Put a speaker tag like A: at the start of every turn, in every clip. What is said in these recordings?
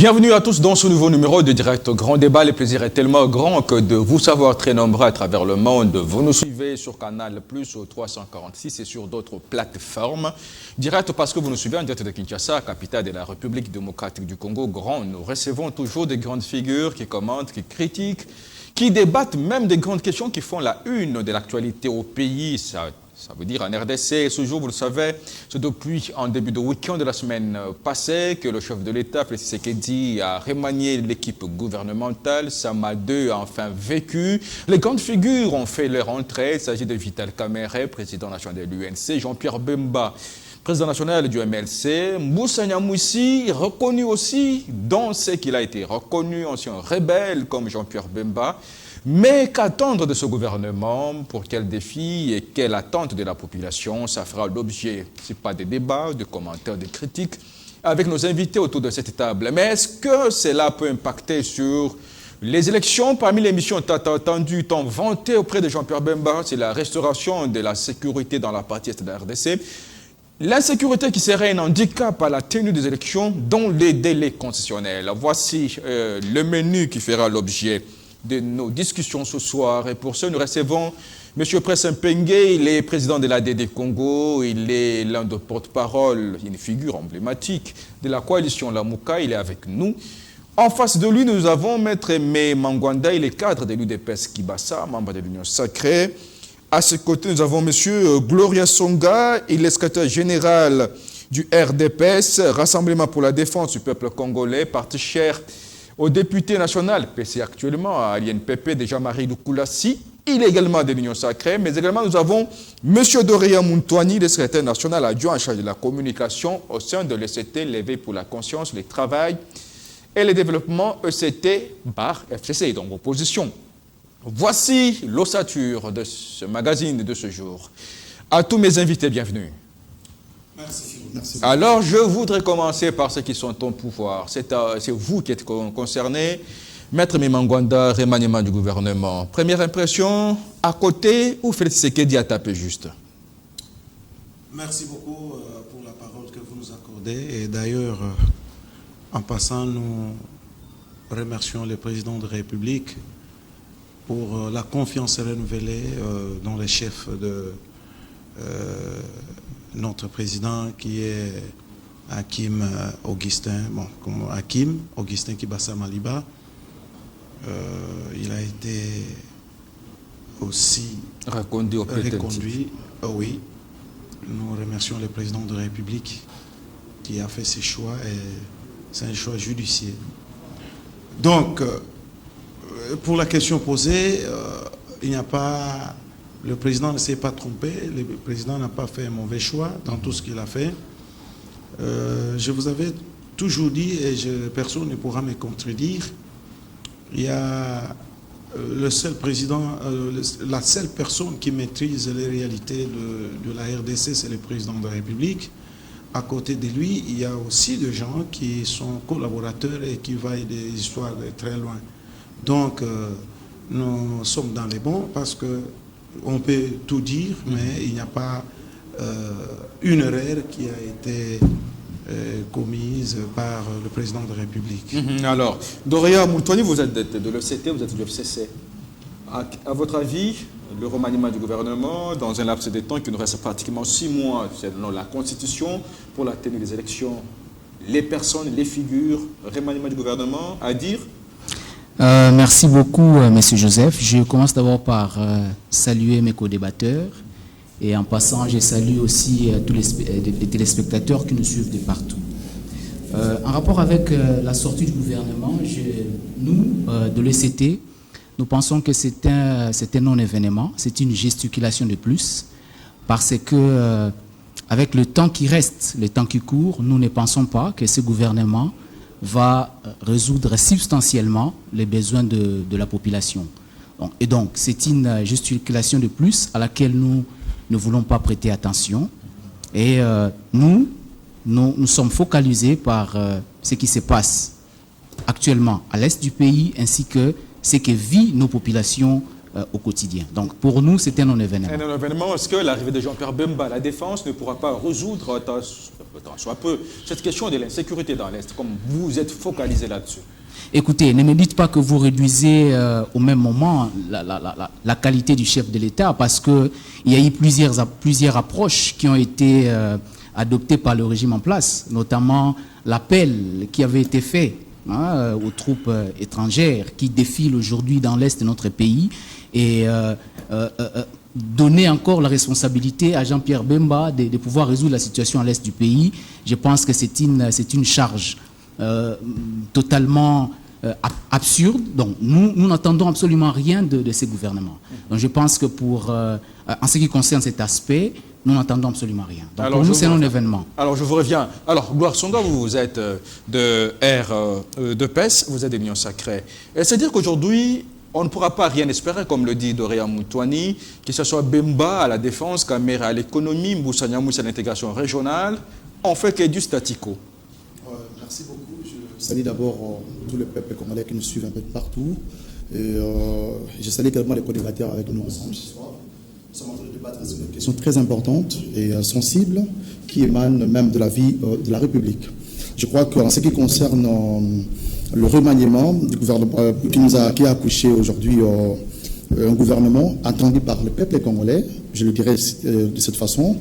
A: Bienvenue à tous dans ce nouveau numéro de Direct Grand Débat. Le plaisir est tellement grand que de vous savoir très nombreux à travers le monde. Vous nous suivez sur Canal Plus au 346 et sur d'autres plateformes. Direct parce que vous nous suivez en direct de Kinshasa, capitale de la République démocratique du Congo. Nous recevons toujours des grandes figures qui commentent, qui critiquent, qui débattent même des grandes questions qui font la une de l'actualité au pays. Ça veut dire en RDC, ce jour, vous le savez, c'est depuis en début de week-end de la semaine passée que le chef de l'État, Félix Tshisekedi, a remanié l'équipe gouvernementale. Sama 2 a enfin vécu. Les grandes figures ont fait leur entrée. Il s'agit de Vital Kamerhe, président national de l'UNC, Jean-Pierre Bemba, président national du MLC, Moussa Nyamwisi, reconnu aussi dans ce qu'il a été reconnu, ancien rebelle comme Jean-Pierre Bemba. Mais qu'attendre de ce gouvernement? Pour quel défi et quelle attente de la population? Ça fera l'objet, ce n'est pas des débats, de commentaires, de critiques, avec nos invités autour de cette table. Mais est-ce que cela peut impacter sur les élections? Parmi les missions tant attendues, tant vantées auprès de Jean-Pierre Bemba, c'est la restauration de la sécurité dans la partie est de la RDC. L'insécurité qui serait un handicap à la tenue des élections, dont les délais concessionnels. Voici le menu qui fera l'objet de nos discussions ce soir. Et pour ce, nous recevons M. Presse Mpenge. Il est président de l'ADD Congo. Il est l'un des porte-parole, une figure emblématique de la coalition Lamuka. Il est avec nous. En face de lui, nous avons Maître Aimé Mangwanda. Il est cadre de l'UDPS Kibasa, membre de l'Union Sacrée. À ses côtés, nous avons M. Gloria Songa. Il est secrétaire général du RDPS, Rassemblement pour la défense du peuple congolais, parti cher au député national, PC actuellement, à l'INPP de Jean-Marie Lukulassi. Il est également de l'Union Sacrée, mais également nous avons M. Doria Muntwani, le secrétaire national adjoint en charge de la communication au sein de l'ECT, l'éveil pour la conscience, le travail et le développement ECT/FCC, donc opposition. Voici l'ossature de ce magazine de ce jour. À tous mes invités, bienvenue.
B: Merci.
A: Alors, je voudrais commencer par ceux qui sont au pouvoir. C'est vous qui êtes concerné. Maître Mangwanda, remaniement du gouvernement. Première impression, à côté, ou Félix Tshisekedi a tapé juste?
B: Merci beaucoup pour la parole que vous nous accordez. Et d'ailleurs, en passant, nous remercions le président de la République pour la confiance renouvelée dans les chefs de notre président qui est Hakim Augustin, comme Hakim Augustin Kibasa Maliba. Il a été aussi reconduit. Oui, nous remercions le président de la République qui a fait ce choix et c'est un choix judiciaire. Donc, pour la question posée, il n'y a pas... Le président ne s'est pas trompé, le président n'a pas fait un mauvais choix dans tout ce qu'il a fait. Je vous avais toujours dit, et personne ne pourra me contredire, il y a le seul président, la seule personne qui maîtrise les réalités de la RDC, c'est le président de la République. À côté de lui, il y a aussi des gens qui sont collaborateurs et qui voient des histoires de très loin. Donc, nous sommes dans les bons parce que on peut tout dire, mais il n'y a pas une erreur qui a été commise par le président de la République.
A: Alors, Doria Muntwani, vous êtes de l'ECT, vous êtes du FCC. À votre avis, le remaniement du gouvernement, dans un laps de temps qui nous reste pratiquement 6 mois, selon la Constitution, pour la tenue des élections, les personnes, les figures, remaniement du gouvernement, à dire?
C: Merci beaucoup, M. Joseph. Je commence d'abord par saluer mes co-débatteurs et en passant, je salue aussi tous les téléspectateurs qui nous suivent de partout. En rapport avec la sortie du gouvernement, nous, de l'ECT, nous pensons que c'est un non-événement, c'est une gesticulation de plus, parce que avec le temps qui reste, le temps qui court, nous ne pensons pas que ce gouvernement va résoudre substantiellement les besoins de la population. Donc, c'est une gesticulation de plus à laquelle nous ne voulons pas prêter attention. Et nous sommes focalisés par ce qui se passe actuellement à l'est du pays, ainsi que ce que vivent nos populations au quotidien. Donc pour nous, c'est un non-événement.
A: Un non-événement, est-ce que l'arrivée de Jean-Pierre Bemba à la Défense ne pourra pas résoudre tant soit peu cette question de l'insécurité dans l'Est, comme vous êtes focalisé là-dessus?
C: Écoutez, ne me dites pas que vous réduisez au même moment la qualité du chef de l'État, parce qu'il y a eu plusieurs approches qui ont été adoptées par le régime en place, notamment l'appel qui avait été fait aux troupes étrangères qui défilent aujourd'hui dans l'Est de notre pays et donner encore la responsabilité à Jean-Pierre Bemba de pouvoir résoudre la situation à l'Est du pays. Je pense que c'est une charge totalement absurde. Donc nous n'attendons absolument rien de ces gouvernements. Donc je pense que en ce qui concerne cet aspect, nous n'attendons absolument rien. Donc pour nous, c'est un événement.
A: Alors, je vous reviens. Alors, Gloire Songa, vous êtes de RDPS, vous êtes de l'Union Sacrée. C'est-à-dire qu'aujourd'hui, on ne pourra pas rien espérer, comme le dit Doria Moutouani, que ce soit Bemba à la défense, Kamera à l'économie, Moussa Nyamoussa à l'intégration régionale, on fait que du statico.
D: Merci beaucoup. Je salue d'abord tous les peuples congolais qui nous suivent un peu de partout. Et je salue également les co-débatteurs avec nous ensemble ce soir. Nous sommes en train de débattre sur une question très importante et sensible qui émane même de la vie de la République. Je crois qu'en ce qui concerne le remaniement du gouvernement qui a accouché aujourd'hui un gouvernement attendu par le peuple congolais, je le dirais de cette façon,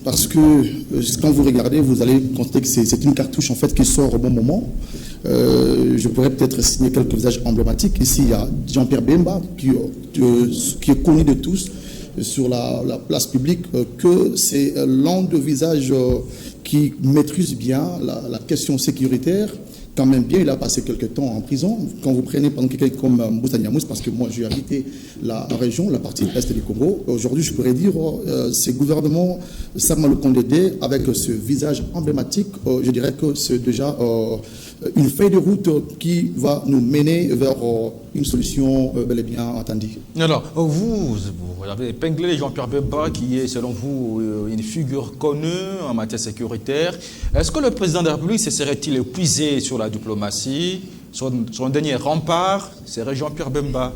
D: parce que quand vous regardez, vous allez constater que c'est une cartouche en fait qui sort au bon moment. Je pourrais peut-être signer quelques visages emblématiques. Ici, il y a Jean-Pierre Bemba qui est connu de tous sur la place publique, que c'est l'un des visages qui maîtrise bien la question sécuritaire. Quand même bien, il a passé quelques temps en prison. Quand vous prenez par exemple quelqu'un comme Moussa Nyamoussa, parce que moi j'ai habité la région, la partie est du Congo, aujourd'hui je pourrais dire ces gouvernements Sama Lukonde avec ce visage emblématique, je dirais que c'est déjà une feuille de route qui va nous mener vers une solution bel et bien entendue.
A: Alors, vous avez épinglé Jean-Pierre Bemba, qui est selon vous une figure connue en matière sécuritaire. Est-ce que le président de la République se serait-il épuisé sur la diplomatie? Son dernier rempart serait Jean-Pierre Bemba.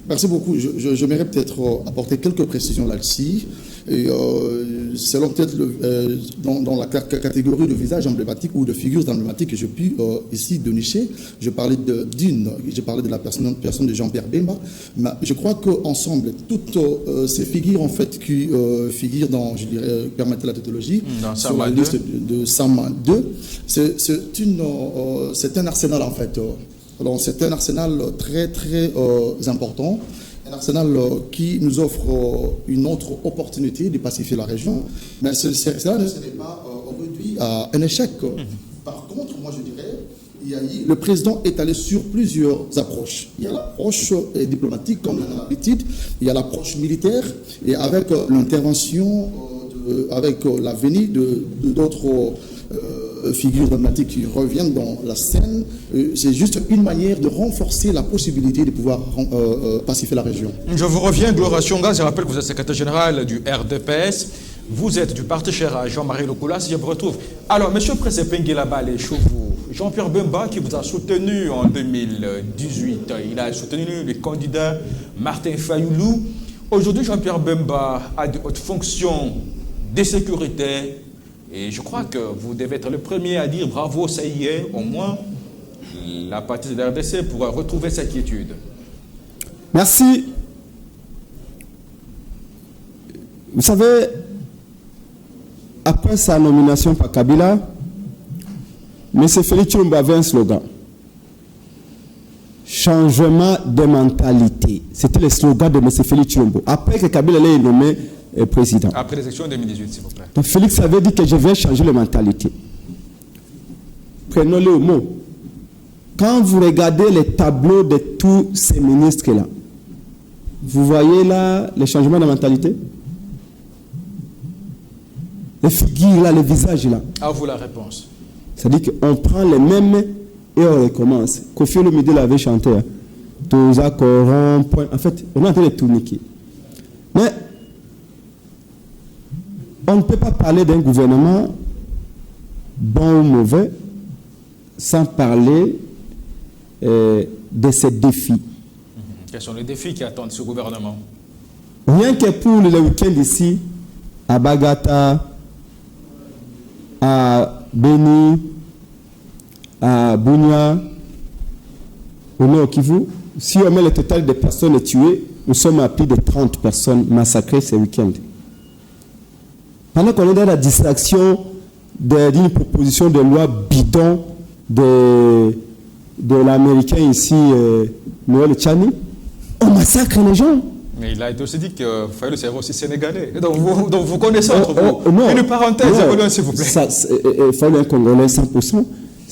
D: Merci beaucoup. J'aimerais peut-être apporter quelques précisions là-dessus. Selon peut-être dans la catégorie de visage emblématique ou de figures emblématiques que j'ai pu ici dénicher, je parlais de la personne de Jean-Pierre Bemba, mais je crois qu'ensemble, toutes ces figures en fait qui figurent dans, je dirais, permettez la tautologie, sur la liste de Sama 2, c'est un arsenal en fait. Alors c'est un arsenal très très important, un arsenal qui nous offre une autre opportunité de pacifier la région, mais cela ne serait pas réduit à un échec. Par contre, moi je dirais, le président est allé sur plusieurs approches. Il y a l'approche diplomatique, comme on a l'habitude, il y a l'approche militaire, et avec l'intervention, avec la venue d'autres figures dramatiques qui reviennent dans la scène, c'est juste une manière de renforcer la possibilité de pouvoir pacifier la région. Je
A: vous reviens, Gloire Songa, je rappelle que vous êtes secrétaire général du RDPS, vous êtes du parti cher à Jean-Marie Lokula, si je me retrouve. Alors, M. Presse Penguela Balé, Jean-Pierre Bemba, qui vous a soutenu en 2018, il a soutenu le candidat Martin Fayoulou. Aujourd'hui, Jean-Pierre Bemba a de hautes fonctions de sécurité. Et je crois que vous devez être le premier à dire bravo, ça y est, au moins la partie de la RDC pourra retrouver sa quiétude.
E: Merci. Vous savez, après sa nomination par Kabila, M. Félix Tshilombo avait un slogan. Changement de mentalité. C'était le slogan de M. Félix Tshilombo. Après que Kabila l'ait nommé président.
A: Après les élections de 2018, s'il vous plaît.
E: Donc Félix avait dit que je vais changer la mentalité. Prenons-le au mot. Quand vous regardez les tableaux de tous ces ministres-là, vous voyez là les changements de mentalité? Les figures là, les visages là.
A: À vous la réponse.
E: C'est-à-dire qu'on prend les mêmes et on recommence. Kofi Olomide l'avait chanté. Tous accords, en fait, on est en train de tout niquer. Mais on ne peut pas parler d'un gouvernement bon ou mauvais sans parler de ses défis.
A: Quels sont les défis qui attendent ce gouvernement?
E: Rien que pour le week-end ici, à Bagata, à Beni, à Bunia, au Nord Kivu, si on met le total des personnes tuées, nous sommes à plus de 30 personnes massacrées ce week-end. Pendant qu'on est dans la distraction d'une proposition de loi bidon de l'Américain ici, Noël Tchani, on massacre les gens.
A: Mais il a été aussi dit qu'il fallait le savoir aussi sénégalais. Donc vous connaissez entre vous.
E: Non,
A: une parenthèse, s'il vous plaît.
E: Il fallait un Congolais 100%.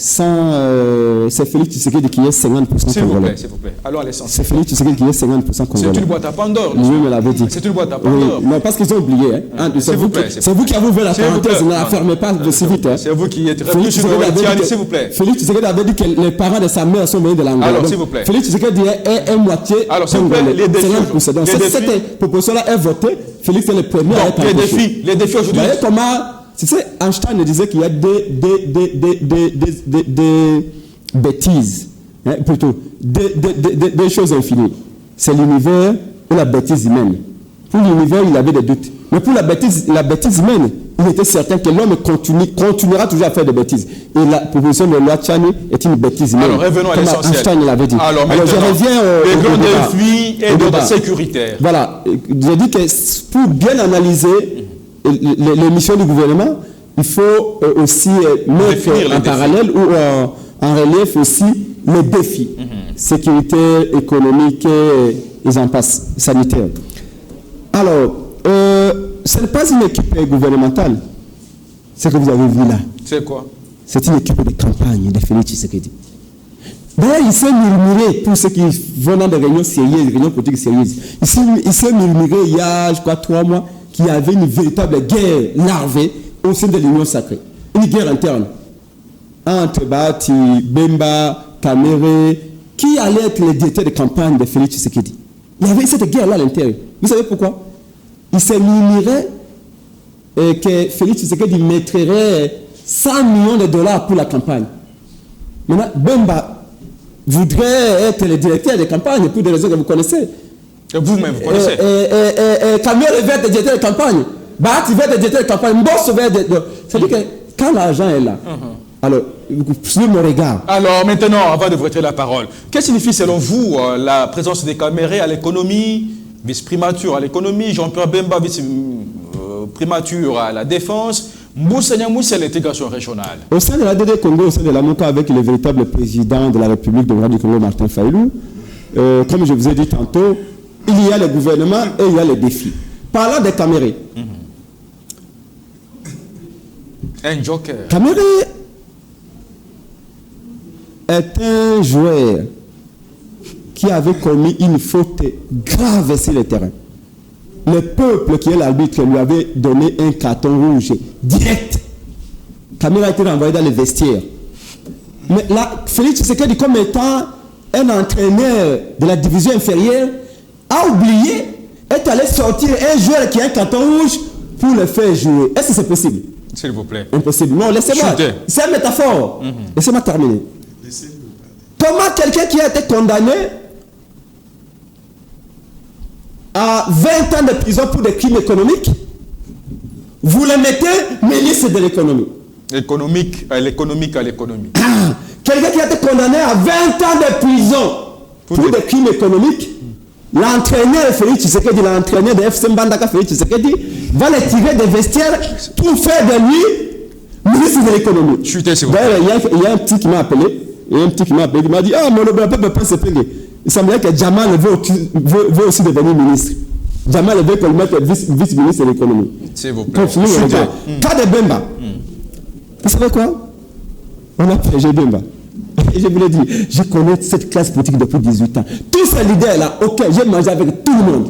E: C'est Félix Tshisekedi qui est 50% Congolais.
A: S'il vous plaît. Alors l'essentiel.
E: C'est Félix Tshisekedi qui est 50% Congolais.
A: C'est une boîte à Pandore.
E: Oui, me l'avait dit.
A: C'est une boîte à Pandore.
E: Oui, non, parce qu'ils ont oublié. Hein. C'est vous qui avez ouvert la parenthèse. Ne la fermez pas de si vite. Hein.
A: C'est vous qui êtes réfléchi sur le s'il vous plaît.
E: Félix Tshisekedi avait dit que les parents de sa mère sont venus de l'Angola.
A: Alors, s'il vous plaît.
E: Félix Tshisekedi est moitié.
A: Alors, s'il vous plaît, les défis.
E: Donc, cette proposition-là est votée. Félix est le premier à être
A: empêché. Les défis aujourd'hui.
E: Vous voyez comment. Tu sais, Einstein disait qu'il y a des bêtises, hein, plutôt, des choses infinies. C'est l'univers et la bêtise humaine. Pour l'univers, il avait des doutes. Mais pour la bêtise humaine, il était certain que l'homme continuera toujours à faire des bêtises. Et la proposition de loi Tchani est une bêtise humaine.
A: Alors, revenons à l'essentiel.
E: Einstein l'avait dit.
A: Alors
E: je reviens
A: les grands défis et de sécuritaire.
E: Voilà. J'ai dit que pour bien analyser les missions du gouvernement, il faut aussi mettre en parallèle ou en relief aussi les défis. Sécurité, économique et en passe, sanitaire. Alors, ce n'est pas une équipe gouvernementale, ce que vous avez vu là.
A: C'est quoi? C'est
E: une équipe de campagne de Félix Tshisekedi. D'ailleurs, il s'est murmuré pour ceux qui vont dans des réunions sérieuses, des réunions politiques sérieuses. Il s'est murmuré il y a, je crois, 3 mois, qu'il y avait une véritable guerre larvée au sein de l'Union sacrée. Une guerre interne. Entre Bati, Bemba, Kamere, qui allait être les directeurs de campagne de Félix Tshisekedi. Il y avait cette guerre-là à l'intérieur. Vous savez pourquoi? Il s'est murmuré que Félix Tshisekedi mettrait 100 millions de dollars pour la campagne. Maintenant, Bemba voudrait être le directeur de campagne pour des raisons que vous connaissez.
A: Et vous-même, vous connaissez.
E: Kamere veut être directeur de campagne. Bati veut être directeur de campagne. Mbosso veut être... C'est-à-dire que quand l'argent est là, alors, suivez mon regard.
A: Alors, maintenant, avant de vous retirer la parole, qu'est-ce que signifie selon vous la présence des Kamere à l'économie, vice-primature à l'économie, Jean-Pierre Bemba, vice-primature à la défense, Moussa Nyamoussa à l'intégration régionale?
E: Au sein de la DD Congo, au sein de la MOCA, avec le véritable président de la République démocratique du Congo, Martin Fayulu, comme je vous ai dit tantôt, il y a le gouvernement et il y a les défis. Parlant des Kamere.
A: Un joker.
E: Kamere est un joueur qui avait commis une faute grave sur le terrain. Le peuple qui est l'arbitre lui avait donné un carton rouge direct. Kamere a été renvoyé dans les vestiaires. Mais là, Félix Tshisekedi, comme étant un entraîneur de la division inférieure, a oublié, est allé sortir un joueur qui a un carton rouge pour le faire jouer. Est-ce que c'est possible?
A: S'il vous plaît.
E: Impossible. Non, laissez-moi. C'est une métaphore. Laissez-moi terminer. Comment quelqu'un qui a été condamné à 20 ans de prison pour des crimes économiques, vous le mettez ministre de l'économie?
A: Économique à l'économie.
E: Quelqu'un qui a été condamné à 20 ans de prison pour des crimes économiques, l'entraîneur Félix Tshisekedi, l'entraîneur de FC Mbandaka Félix Tshisekedi, va le tirer des vestiaires pour faire de lui ministre de l'économie. D'ailleurs, il y a un petit qui m'a appelé. Il m'a dit, ah, mon peuple peut se payer. Il semblerait que Jamal veut aussi devenir ministre. Jamal veut qu'on le mette vice-ministre de l'économie.
A: S'il vous plaît.
E: Cas de Bemba. Vous savez quoi? On a piégé Bemba. Et je vous l'ai dit, je connais cette classe politique depuis 18 ans. Tous ces leaders-là, ok, j'ai mangé avec tout le monde.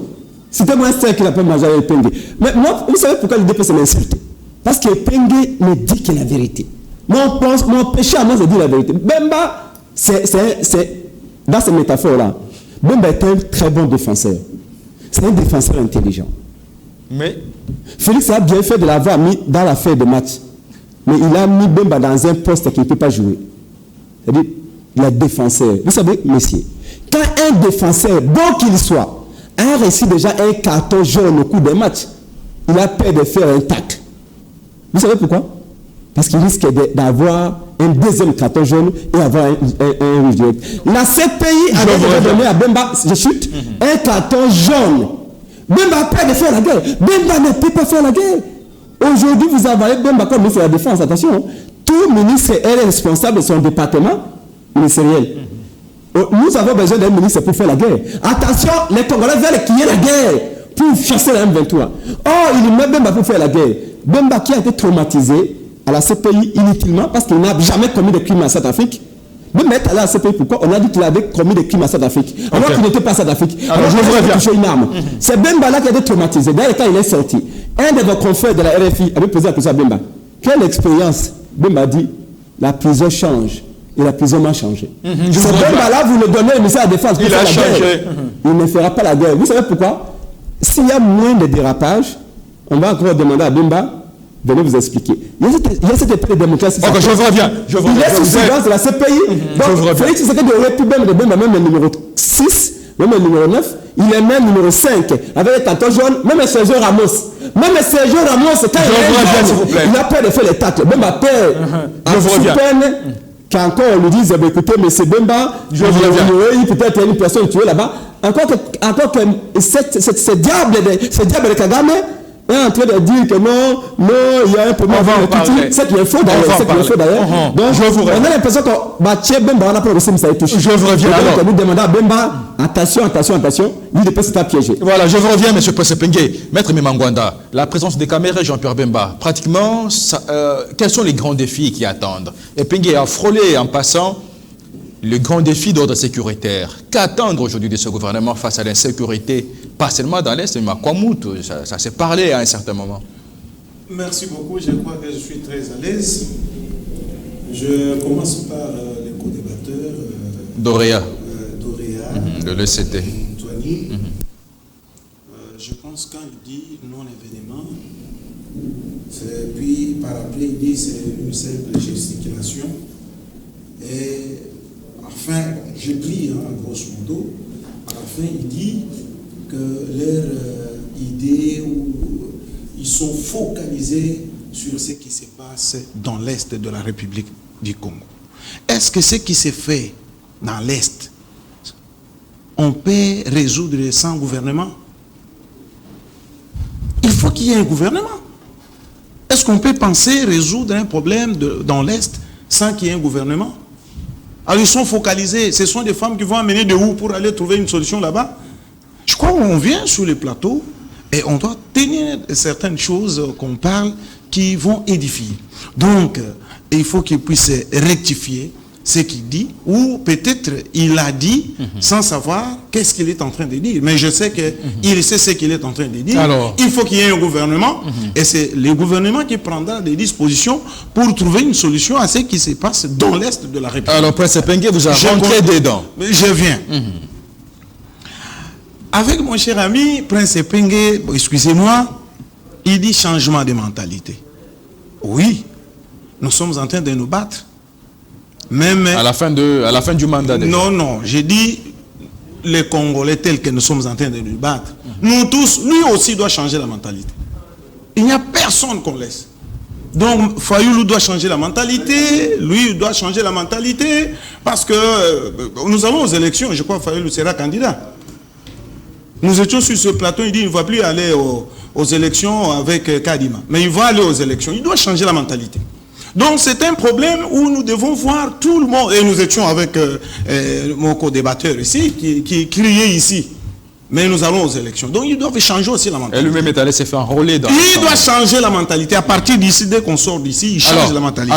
E: C'était moi seul qui n'a pas mangé avec Pengue. Mais moi, vous savez pourquoi l'idée peut se m'insulter? Parce que Pengue me dit que la vérité. Mon péché à moi, c'est de dire la vérité. Bemba, c'est dans ces métaphores-là, Bemba est un très bon défenseur. C'est un défenseur intelligent.
A: Mais
E: Félix a bien fait de l'avoir mis dans l'affaire de match. Mais il a mis Bemba dans un poste qu'il ne peut pas jouer. C'est-à-dire, le défenseur. Vous savez, messieurs, Quand un défenseur, bon qu'il soit, a reçu déjà un carton jaune au cours d'un match, il a peur de faire un tacle. Vous savez pourquoi? Parce qu'il risque d'avoir un deuxième carton jaune et avoir un rouge direct. La CPI avait déjà donné à Bemba, je chute, un carton jaune. Bemba a peur de faire la guerre. Bemba ne peut pas faire la guerre. Aujourd'hui, vous avez Bemba comme ministre de la Défense. Attention, tout ministre est responsable de son département ministériel. Nous avons besoin d'un ministre pour faire la guerre. Attention, les Congolais veulent qu'il y ait la guerre pour chasser la M23. Oh, il met Bemba pour faire la guerre. Bemba qui a été traumatisé à la CPI inutilement parce qu'il n'a jamais commis de crime en Centrafrique. Bemba est allé à la CPI, pourquoi? On a dit qu'il avait commis des crimes en Centrafrique. Alors qu'il n'était pas à Centrafrique. Alors je voudrais toucher une arme. C'est Bemba là qui a été traumatisé. D'ailleurs, quand il est sorti, un de vos confrères de la RFI avait posé la question à Bemba. Quelle expérience? Bemba dit, la prison change. Et la prison m'a changé. Ce Bemba-là, vous le donnez au ministère de la Défense pour faire la guerre. Il ne fera pas la guerre. Vous savez pourquoi? S'il y a moins de dérapage, on va encore demander à Bemba, venez vous expliquer. Il y a cette épée de démocratie.
A: Okay, je reviens.
E: Il est sous silence de la CPI. Donc, Félix Tshisekedi aurait pu même le numéro 6, même le numéro 9, il est même numéro 5, avec les cartons jaunes, même Sergio Ramos. Même Sergio Ramos, quand il a peur de faire les tacles. Bemba peur. Sous peine qu'encore on lui dise, écoutez, mais c'est Bemba, peut-être une personne tuée là-bas. Encore que ce diable de Kagame est en train de dire que non, il y a un problème. C'est qu'il est faux d'ailleurs. Donc, on a l'impression que Bemba, on a pas réussi, mais ça a été touché.
A: Je vous reviens alors.
E: Nous demandons à Bemba, attention, il peut se faire piéger.
A: Voilà, je vous reviens, M. Possepengue. Maître Mimangwanda, la présence des caméras, Jean-Pierre Bemba, pratiquement, quels sont les grands défis qui attendent? Et Pengue a frôlé en passant le grand défi d'ordre sécuritaire. Qu'attendre aujourd'hui de ce gouvernement face à l'insécurité, pas seulement dans l'Est, mais à Kwamoutou, ça s'est parlé à un certain moment.
B: Merci beaucoup, je crois que je suis très à l'aise. Je commence par les co-débatteurs.
A: Doréa.
B: De
A: l'ECT.
B: Je pense quand il dit non-événement, puis par après il dit c'est une simple gesticulation. Et enfin, j'ai pris, grosso modo, à la fin il dit que leurs idées, ils sont focalisés sur ce qui se passe dans l'Est de la République du Congo. Est-ce que ce qui s'est fait dans l'Est, on peut résoudre sans gouvernement? Il faut qu'il y ait un gouvernement. Est-ce qu'on peut penser résoudre un problème dans l'Est sans qu'il y ait un gouvernement? Alors ils sont focalisés. Ce sont des femmes qui vont amener de où pour aller trouver une solution là-bas? Je crois qu'on vient sur les plateaux et on doit tenir certaines choses qu'on parle qui vont édifier. Donc, il faut qu'il puisse rectifier ce qu'il dit, ou peut-être il a dit sans savoir qu'est-ce qu'il est en train de dire. Mais je sais qu'il sait ce qu'il est en train de dire. Alors, il faut qu'il y ait un gouvernement, et c'est le gouvernement qui prendra des dispositions pour trouver une solution à ce qui se passe dans l'Est de la République.
A: Alors, Prince Pengue, vous avez rentré dedans.
B: Je viens. Avec mon cher ami, Prince Pengue, excusez-moi, il dit changement de mentalité. Oui, nous sommes en train de nous battre. Même
A: à la fin du mandat.
B: Non, j'ai dit les Congolais tels que nous sommes en train de nous battre. Nous tous, lui aussi doit changer la mentalité. Il n'y a personne qu'on laisse. Donc Fayoulou doit changer la mentalité, lui doit changer la mentalité, parce que nous allons aux élections, je crois que Fayoulou sera candidat. Nous étions sur ce plateau, il dit qu'il ne va plus aller aux élections avec Kadima, mais il va aller aux élections, il doit changer la mentalité. Donc c'est un problème où nous devons voir tout le monde, et nous étions avec mon co-débatteur ici, qui criait ici, mais nous allons aux élections. Donc ils doivent changer aussi la mentalité.
A: Et lui-même est allé se faire enrôler dans...
B: Il doit changer la mentalité. À partir d'ici, dès qu'on sort d'ici, il change la mentalité.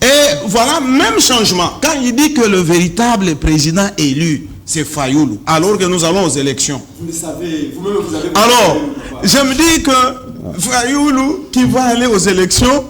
B: Et voilà, même changement. Quand il dit que le véritable président élu, c'est Fayoulou, alors que nous allons aux élections.
E: Vous le savez, vous-même vous avez...
B: Alors, je me dis que Fayoulou, qui va aller aux élections,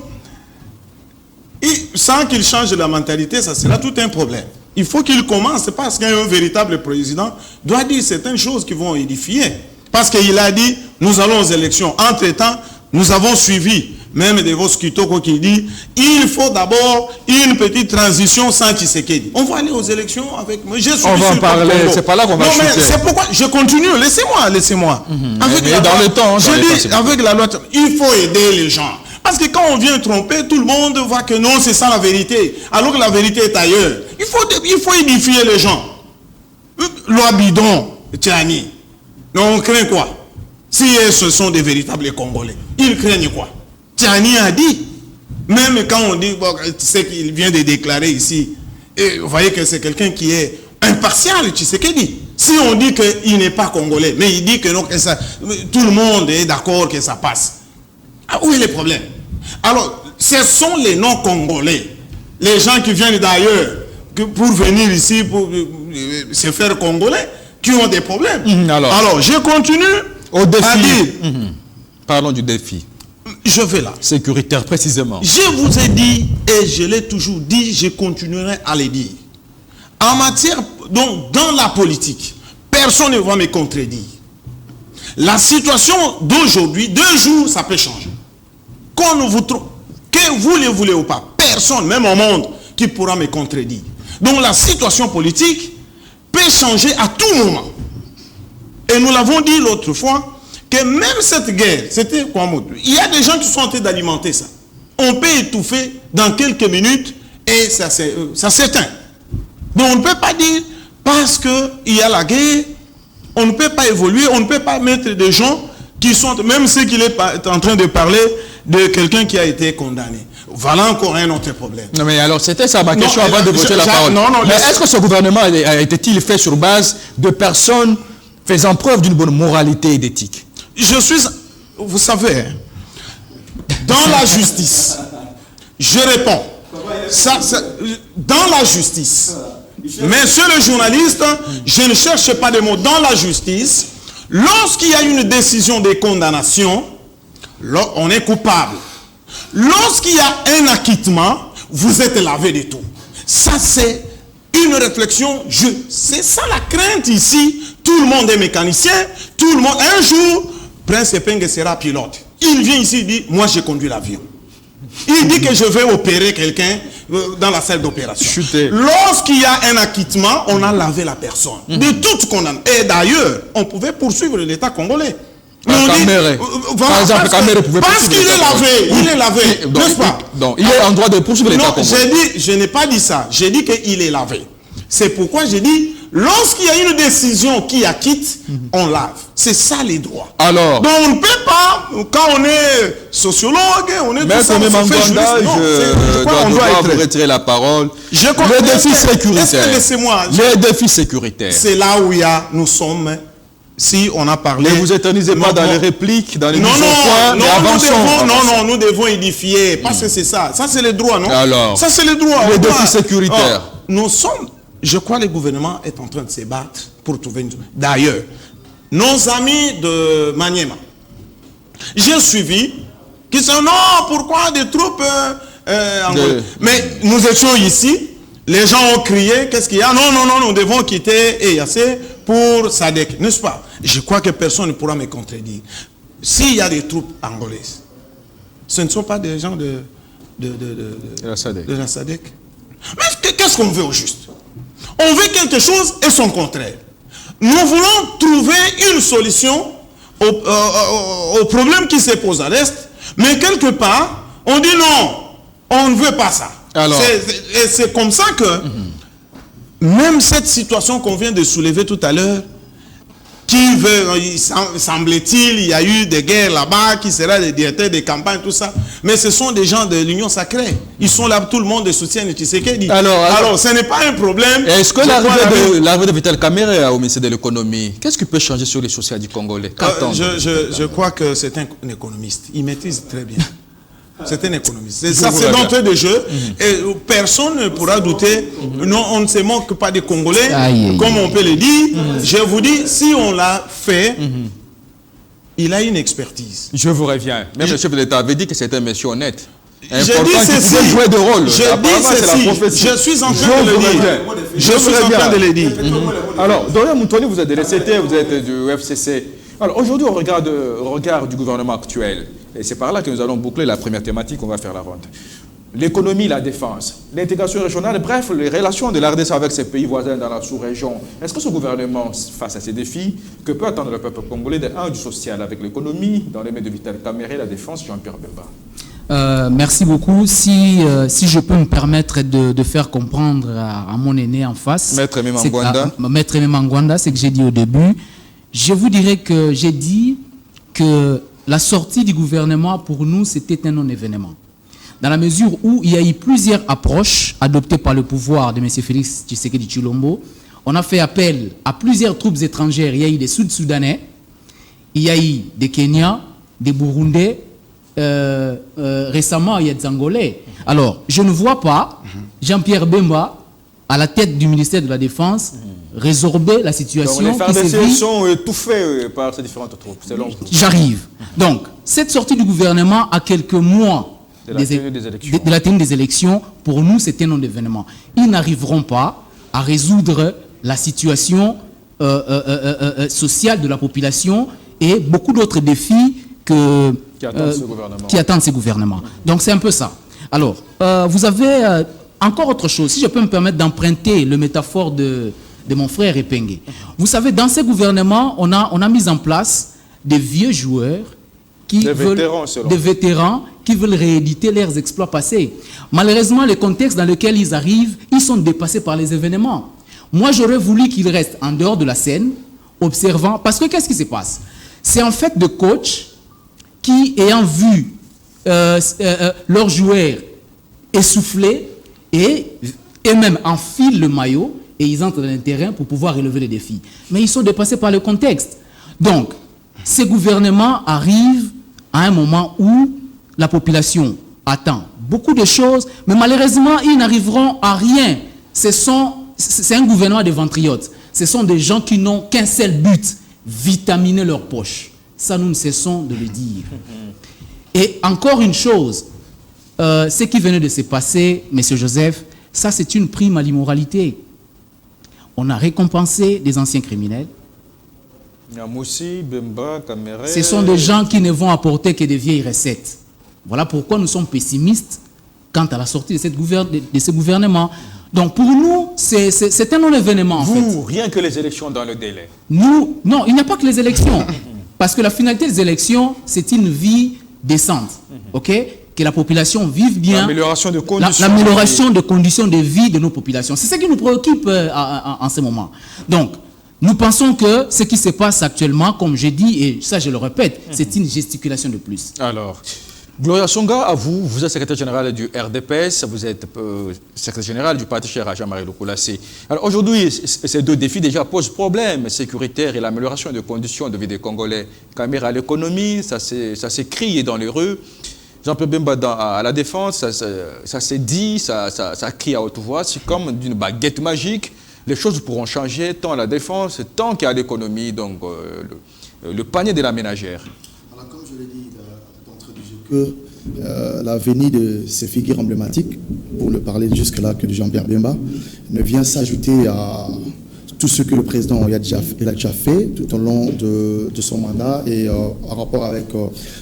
B: sans qu'il change la mentalité, ça sera tout un problème. Il faut qu'il commence, parce qu'un véritable président doit dire certaines choses qui vont édifier. Parce qu'il a dit, nous allons aux élections. Entre-temps, nous avons suivi même de vos Kitoko qui dit il faut d'abord une petite transition sans Tshisekedi. On va aller aux élections avec moi.
A: On va en parler, c'est pas là qu'on va chuter.
B: Non, mais c'est pourquoi je continue, laissez-moi.
A: Dans le temps,
B: je dis, avec la loi, il faut aider les gens. Parce que quand on vient tromper, tout le monde voit que non, c'est ça la vérité. Alors que la vérité est ailleurs. Il faut édifier les gens. Loi bidon, Tiani. Non, on craint quoi? Si ce sont des véritables Congolais, ils craignent quoi? Tiani a dit, même quand on dit, bon, c'est qu'il vient de déclarer ici, et vous voyez que c'est quelqu'un qui est impartial, tu sais qu'il dit. Si on dit qu'il n'est pas Congolais, mais il dit que non, que ça, tout le monde est d'accord que ça passe. Ah, où est le problème? Alors, ce sont les non-Congolais, les gens qui viennent d'ailleurs, pour venir ici, pour se faire Congolais, qui ont des problèmes. Alors, je continue
A: au défi.
B: À dire.
A: Parlons du défi.
B: Je vais là.
A: Sécuritaire, précisément.
B: Je vous ai dit, et je l'ai toujours dit, je continuerai à le dire. En matière, donc, dans la politique, personne ne va me contredire. La situation d'aujourd'hui, 2 jours, ça peut changer. Que vous le voulez ou pas, personne, même au monde, qui pourra me contredire. Donc la situation politique peut changer à tout moment. Et nous l'avons dit l'autre fois, que même cette guerre, c'était quoi? Il y a des gens qui sont en train d'alimenter ça. On peut étouffer dans quelques minutes et ça s'éteint. Donc on ne peut pas dire, parce qu'il y a la guerre, on ne peut pas évoluer, on ne peut pas mettre des gens qui sont, même ceux qu'il est en train de parler de quelqu'un qui a été condamné. Voilà encore un autre problème.
A: Non mais alors c'était ça ma question avant de voter la parole. Mais est-ce que ce gouvernement a été-il fait sur base de personnes faisant preuve d'une bonne moralité et d'éthique?
B: Vous savez, dans la justice, je réponds, dans la justice, monsieur le journaliste, je ne cherche pas de mots, dans la justice, lorsqu'il y a une décision de condamnation, on est coupable. Lorsqu'il y a un acquittement, vous êtes lavé de tout. Ça, c'est une réflexion. C'est ça la crainte ici. Tout le monde est mécanicien. Tout le monde. Un jour, Prince Epenge sera pilote. Il vient ici et dit, moi, j'ai conduit l'avion. Il dit que je vais opérer quelqu'un dans la salle d'opération. Lorsqu'il y a un acquittement, on a lavé la personne. De toute condamnation. Et d'ailleurs, on pouvait poursuivre l'État congolais. Parce qu'il est lavé, il est lavé, n'est-ce pas?
A: Donc, il est en droit de poursuivre l'État congolais.
B: Non, je n'ai pas dit ça. J'ai dit qu'il est lavé. C'est pourquoi j'ai dit, lorsqu'il y a une décision qui acquitte, on lave. C'est ça les droits.
A: Alors,
B: donc on ne peut pas, quand on est sociologue, on est tout ça,
A: on doit vous retirer la parole. Le défi sécuritaire. Le défi sécuritaire.
B: C'est là où nous sommes. Si on a parlé...
A: Ne vous éternisez pas dans les répliques, dans les mises au point,
B: nous devons édifier, parce que c'est ça. Ça, c'est le droit, non?
A: Alors,
B: ça, c'est le droit.
A: Le défi sécuritaire.
B: Nous sommes... Je crois que le gouvernement est en train de se battre pour trouver une... D'ailleurs, nos amis de Maniema, j'ai suivi, qui disent non, pourquoi des troupes Mais nous étions ici, les gens ont crié, qu'est-ce qu'il y a? Non, nous devons quitter EAC pour SADC, n'est-ce pas? Je crois que personne ne pourra me contredire. S'il y a des troupes angolaises, ce ne sont pas des gens de la SADC. Mais qu'est-ce qu'on veut au juste? On veut quelque chose et son contraire. Nous voulons trouver une solution au problème qui se pose à l'Est, mais quelque part, on dit non, on ne veut pas ça. C'est comme ça que, même cette situation qu'on vient de soulever tout à l'heure, qui veut, semble-t-il, il y a eu des guerres là-bas, qui sera des directeurs des campagnes, tout ça. Mais ce sont des gens de l'Union sacrée. Ils sont là, tout le monde soutient Tshisekedi. Alors, ce n'est pas un problème.
A: Est-ce que l'arrivée de Vital Kamerhe au ministère de l'économie, qu'est-ce qui peut changer sur les sociétés du Congolais?
B: Je crois que c'est un économiste. Il maîtrise très bien. C'est un économiste. Ça, c'est d'entrée de jeu. Et personne ne pourra douter. Non, on ne se moque pas des Congolais, comme on peut le dire. Je vous dis, si on l'a fait, il a une expertise.
A: Je vous reviens. Même le chef de l'État avait dit que c'était un monsieur honnête.
B: Je dis ceci.
A: Jouer de rôle.
B: Je suis en train de le dire. Je suis en train de le dire.
A: Alors, Dorian Moutoni, vous êtes de l'ECT, vous êtes du FCC. Alors, aujourd'hui, au regard du gouvernement actuel, et c'est par là que nous allons boucler la première thématique, on va faire la ronde. L'économie, la défense, l'intégration régionale, bref, les relations de la RDC avec ses pays voisins dans la sous-région. Est-ce que ce gouvernement, face à ces défis, que peut attendre le peuple congolais de du social avec l'économie, dans les mains de Vital Kamerhe, la défense, Jean-Pierre Bemba?
C: Merci beaucoup. Si je peux me permettre de faire comprendre à mon aîné en face,
A: Maître
C: Mangwanda, c'est que j'ai dit au début, je vous dirais que j'ai dit que la sortie du gouvernement, pour nous, c'était un non-événement. Dans la mesure où il y a eu plusieurs approches adoptées par le pouvoir de M. Félix Tshisekedi Tshilombo, on a fait appel à plusieurs troupes étrangères. Il y a eu des Sud-Soudanais, il y a eu des Kenyans, des Burundais, récemment il y a des Angolais. Alors, je ne vois pas Jean-Pierre Bemba, à la tête du ministère de la Défense, résorber la situation.
A: Donc les FARDC sont étouffés par ces différentes troupes, selon vous.
C: J'arrive. Donc, cette sortie du gouvernement à quelques mois de la tenue des élections, pour nous, c'est un non-événement. Ils n'arriveront pas à résoudre la situation sociale de la population et beaucoup d'autres défis qui attendent ce gouvernement. Donc, c'est un peu ça. Alors, vous avez encore autre chose. Si je peux me permettre d'emprunter le métaphore de mon frère Epengue. Vous savez, dans ce gouvernement, on a mis en place des vieux joueurs des vétérans qui veulent rééditer leurs exploits passés. Malheureusement, le contexte dans lequel ils arrivent, ils sont dépassés par les événements. Moi, j'aurais voulu qu'ils restent en dehors de la scène, observant, parce que qu'est-ce qui se passe? C'est en fait de coachs qui, ayant vu leurs joueurs essoufflés et même enfilent le maillot et ils entrent dans le terrain pour pouvoir relever les défis. Mais ils sont dépassés par le contexte. Donc, ces gouvernements arrivent à un moment où la population attend beaucoup de choses, mais malheureusement, ils n'arriveront à rien. C'est un gouvernement de ventriotes. Ce sont des gens qui n'ont qu'un seul but, vitaminer leur poche. Ça, nous ne cessons de le dire. Et encore une chose, ce qui venait de se passer, M. Joseph, ça c'est une prime à l'immoralité. On a récompensé des anciens criminels.
A: Yamoussi, Bemba, Kamerhe.
C: Ce sont des gens qui ne vont apporter que des vieilles recettes. Voilà pourquoi nous sommes pessimistes quant à la sortie de ce gouvernement. Donc pour nous, c'est un non-événement en fait.
A: Rien que les élections dans le délai.
C: Non, il n'y a pas que les élections. Parce que la finalité des élections, c'est une vie décente. Ok? Que la population vive bien.
A: L'amélioration de conditions.
C: L'amélioration de conditions de vie de nos populations. C'est ce qui nous préoccupe en ce moment. Donc, nous pensons que ce qui se passe actuellement, comme j'ai dit, et ça je le répète, c'est une gesticulation de plus.
A: Alors, Gloria Songa, à vous, vous êtes secrétaire général du RDPS, vous êtes secrétaire général du parti cher à Jean-Marie Lokoulassé. Alors aujourd'hui, ces deux défis déjà posent problème sécuritaire et l'amélioration des conditions de vie des Congolais. Caméra à l'économie, ça s'écrit dans les rues. Jean-Pierre Bemba à la défense, ça s'est dit, ça crie à haute voix, c'est comme d'une baguette magique. Les choses pourront changer tant à la défense, tant qu'à l'économie, donc le panier de la ménagère.
D: Alors, comme je l'ai dit d'entrée du jeu, que la venue de ces figures emblématiques, pour ne parler jusque-là que de Jean-Pierre Bemba, ne vient s'ajouter à tout ce que le président a déjà fait tout au long de son mandat et en rapport avec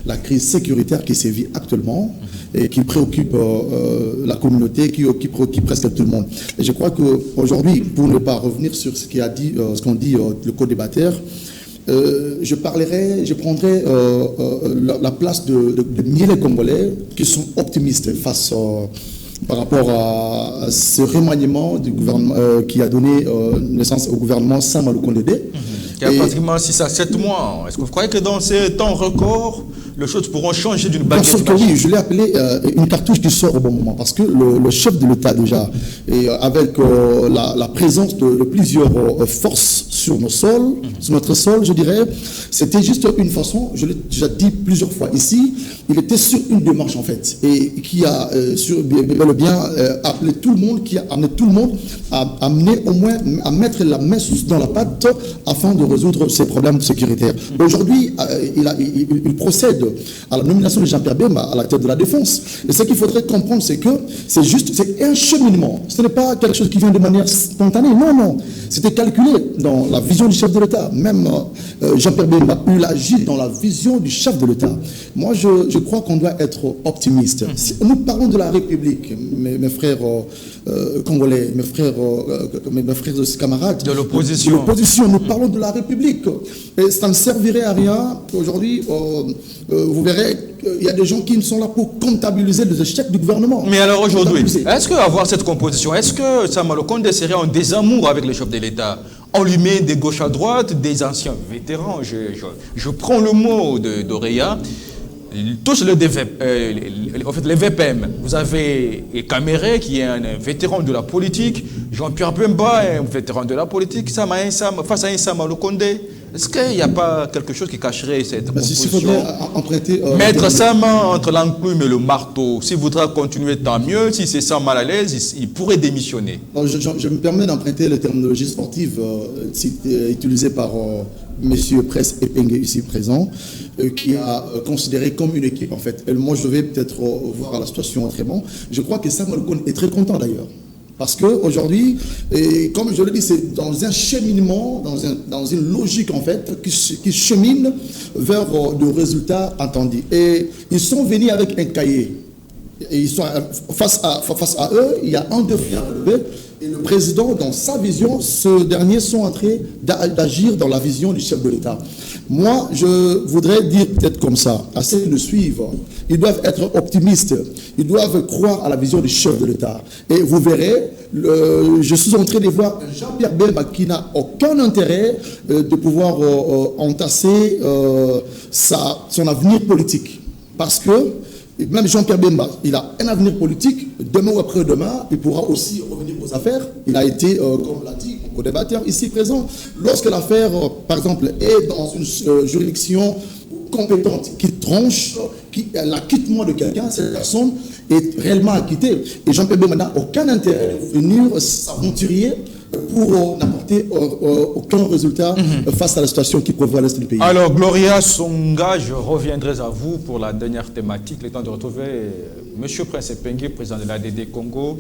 D: la crise sécuritaire qui sévit actuellement et qui préoccupe la communauté, qui préoccupe presque tout le monde. Et je crois qu'aujourd'hui, pour ne pas revenir sur ce qu'ont dit le co-débatteur, je prendrai la place de milliers de Congolais qui sont optimistes face par rapport à ce remaniement du gouvernement qui a donné naissance au gouvernement Sama Lukonde.
A: Qui a pratiquement 6 à 7 mois. Est-ce que vous croyez que dans ces temps records, les choses pourront changer d'une baguette magique?
D: Sauf que oui, je l'ai appelé une cartouche qui sort au bon moment, parce que le chef de l'État déjà, et avec la présence de plusieurs forces sur nos sols, sur notre sol, je dirais, c'était juste une façon, je l'ai déjà dit plusieurs fois ici, il était sur une démarche en fait, et qui a bien appelé tout le monde, qui a amené tout le monde à amener au moins, à mettre la main dans la pâte afin de résoudre ces problèmes sécuritaires. Aujourd'hui, il procède à la nomination de Jean-Pierre Bemba à la tête de la défense. Et ce qu'il faudrait comprendre, c'est que c'est un cheminement. Ce n'est pas quelque chose qui vient de manière spontanée. Non, non. C'était calculé dans la vision du chef de l'État. Même Jean-Pierre Bemba a eu l'agir dans la vision du chef de l'État. Moi, je crois qu'on doit être optimiste. Si nous parlons de la République, mes frères congolais, mes frères camarades
A: de l'opposition.
D: Nous parlons de la République. Et ça ne servirait à rien. Aujourd'hui, vous verrez qu'il y a des gens qui ne sont là pour comptabiliser les échecs du gouvernement.
A: Mais alors aujourd'hui, est-ce qu'avoir cette composition, est-ce que Sama Lukonde serait en désamour avec le chef de l'État? On lui met des gauches à droite, des anciens vétérans. Je prends le mot d'Oreya. Tous les VPM. Vous avez Kamere qui est un vétéran de la politique, Jean-Pierre Bemba, un vétéran de la politique, face à un Sama Lukonde. Est-ce qu'il n'y a pas quelque chose qui cacherait cette composition? Mettre sa main entre l'enclume et le marteau, s'il voudra continuer, tant mieux. Si c'est ça mal à l'aise, il pourrait démissionner.
D: Je me permets d'emprunter la terminologie sportive utilisée par M. Presse Epenge ici présent, qui a considéré comme une équipe en fait. Et moi je vais peut-être voir la situation autrement. Je crois que Sama Lukonde est très content d'ailleurs. Parce qu'aujourd'hui, comme je le dis, c'est dans un cheminement, dans une logique en fait, qui chemine vers de résultats attendus. Et ils sont venus avec un cahier. Et ils sont face à eux, il y a un défi à relever. Et le président, dans sa vision, ce dernier sont en train d'agir dans la vision du chef de l'État. Moi, je voudrais dire peut-être comme ça, à ceux qui le suivent, ils doivent être optimistes, ils doivent croire à la vision du chef de l'État. Et vous verrez, je suis en train de voir Jean-Pierre Bemba qui n'a aucun intérêt de pouvoir entasser son avenir politique. Parce que même Jean-Pierre Bemba, il a un avenir politique, demain ou après-demain, il pourra aussi revenir aux affaires. Il a été, comme l'a dit, au débatteur ici présent. Lorsque l'affaire, par exemple, est dans une juridiction compétente qui tranche, l'acquittement de quelqu'un, cette personne est réellement acquittée. Et Jean-Pierre Bemba n'a aucun intérêt de venir s'aventurer pour n'apporter aucun résultat face à la situation qui prévoit à l'est du pays.
A: Alors, Gloria Songa, je reviendrai à vous pour la dernière thématique. Le temps de retrouver M. Prince Epenge, président de l'ADD Congo,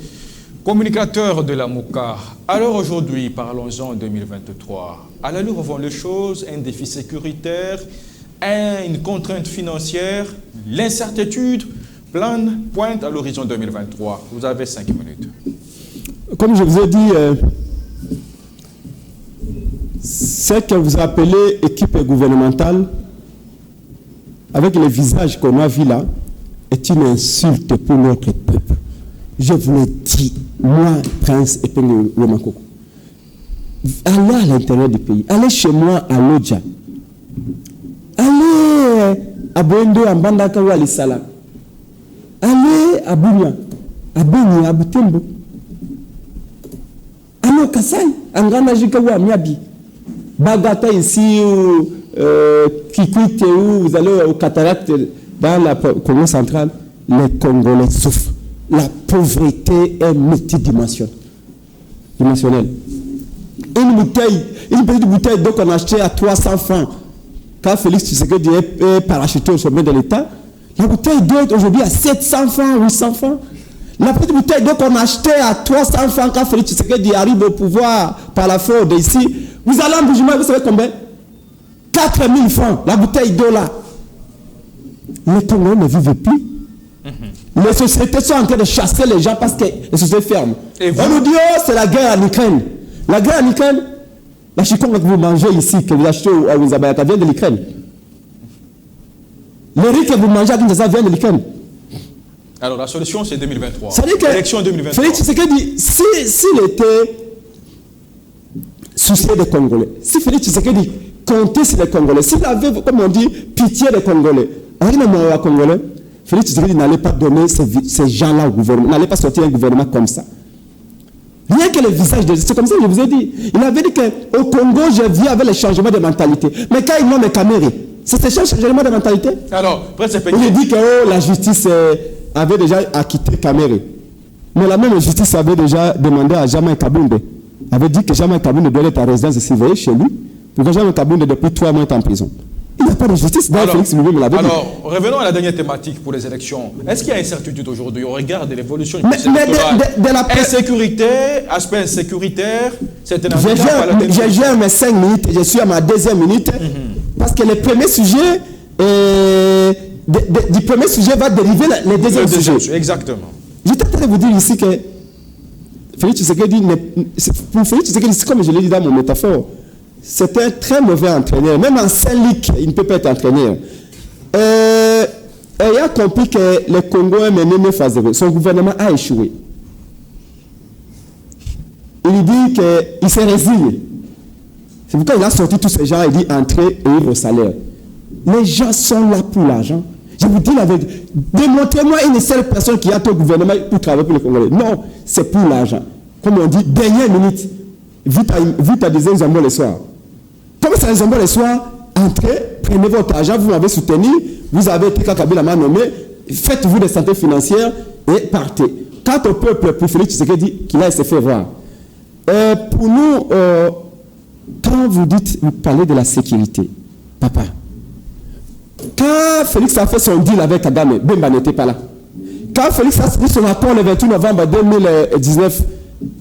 A: communicateur de la MOCA. Alors aujourd'hui, parlons-en en 2023. À la lueur vont les choses, un défi sécuritaire, une contrainte financière, l'incertitude pointe à l'horizon 2023. Vous avez 5 minutes.
E: Comme je vous ai dit, ce que vous appelez équipe gouvernementale, avec les visages qu'on a vus là, est une insulte pour notre peuple. Je vous le dis, moi, Prince Epenge Romakoko, allez à l'intérieur du pays, allez chez moi à Lodja, allez à Boendo, à Mbandaka ou à Lissala, allez à Bounia, à Beni, à Butembo, allez au Kassai, à Nganajika ou à Miabi, Bagata ici, Kikwit, où vous allez au Cataract dans la Congo centrale, les Congolais souffrent. La pauvreté est multidimensionnelle. Une petite bouteille d'eau qu'on a achetée à 300 francs, quand Félix Tshisekedi est parachuté au sommet de l'État, la bouteille d'eau est aujourd'hui à 700 francs, 800 francs. La petite bouteille d'eau qu'on a achetée à 300 francs quand Félix Tshisekedi arrive au pouvoir par la fraude ici, vous allez en Bougima, vous savez combien? 4000 francs, la bouteille d'eau là. Les Congolais ne vivent plus. Les sociétés sont en train de chasser les gens parce que les sociétés ferment. On nous dit, oh, c'est la guerre en Ukraine. La guerre en Ukraine, la chikongue que vous mangez ici, que vous achetez à Wizabayaka, vient de l'Ukraine. Le riz que vous mangez à Kinshasa vient de l'Ukraine.
A: Alors la solution, c'est 2023.
E: C'est-à-dire que
A: élection 2023.
E: Félix Tshisekedi, s'il était soucié des Congolais, si Félix Tshisekedi comptait sur les Congolais, s'il avait, comme on dit, pitié des Congolais, avec les moyens congolais, Félix Tshisekedi n'allait pas donner ces gens-là au gouvernement, n'allait pas sortir un gouvernement comme ça. Rien que le visage de... C'est comme ça que je vous ai dit. Il avait dit qu'au Congo, je vis avec les changements de mentalité. Mais quand ils n'ont les caméras, c'est ce changement de mentalité.
A: Alors,
E: il dit que oh, la justice avait déjà acquitté Kamere. Mais la même justice avait déjà demandé à Jamaï Kabounde. Avait dit que Jamaï Kabounde doit être à résidence surveillée chez lui. Pour que Jamaï Kabounde, depuis 3 mois, est en prison. Il n'y a pas de justice. Félix lui-même l'avait dit.
A: Alors, revenons à la dernière thématique pour les élections. Est-ce qu'il y a incertitude aujourd'hui au regard de l'évolution du
E: processus électoral?
A: Insécurité, aspect insécuritaire, c'est un
E: j'ai mes 5 minutes, je suis à ma deuxième minute, parce que le premier sujet, du premier sujet va dériver les deuxièmes sujets.
A: Exactement.
E: J'étais en train de vous dire ici que Félix Tshisekedi, pour Félix Tshisekedi, comme je l'ai dit dans mon métaphore, c'est un très mauvais entraîneur. Même en Saint-Ligue, il ne peut pas être entraîneur. Il a compris que le Congo est mené 9-0. Son gouvernement a échoué. Il dit qu'il s'est résigné. C'est pourquoi il a sorti tous ces gens et dit entrez et vivre au salaire. Les gens sont là pour l'argent. Je vous dis la vérité. Démontrez-moi une seule personne qui a au gouvernement pour travailler pour les Congolais. Non, c'est pour l'argent. Comme on dit, dernière minute. Vite à des examens le soir. Comme c'est les examens le soir, entrez, prenez votre argent, vous m'avez soutenu, vous avez été Kabila m'a nommé, faites-vous des santé financières et partez. Quant au peuple, pour Félix Tshisekedi, qu'il a s'est fait voir. Pour nous, quand vous parlez de la sécurité, papa, quand Félix a fait son deal avec Kagame, Bemba n'était pas là. Quand Félix a signé son accord le 28 novembre 2019,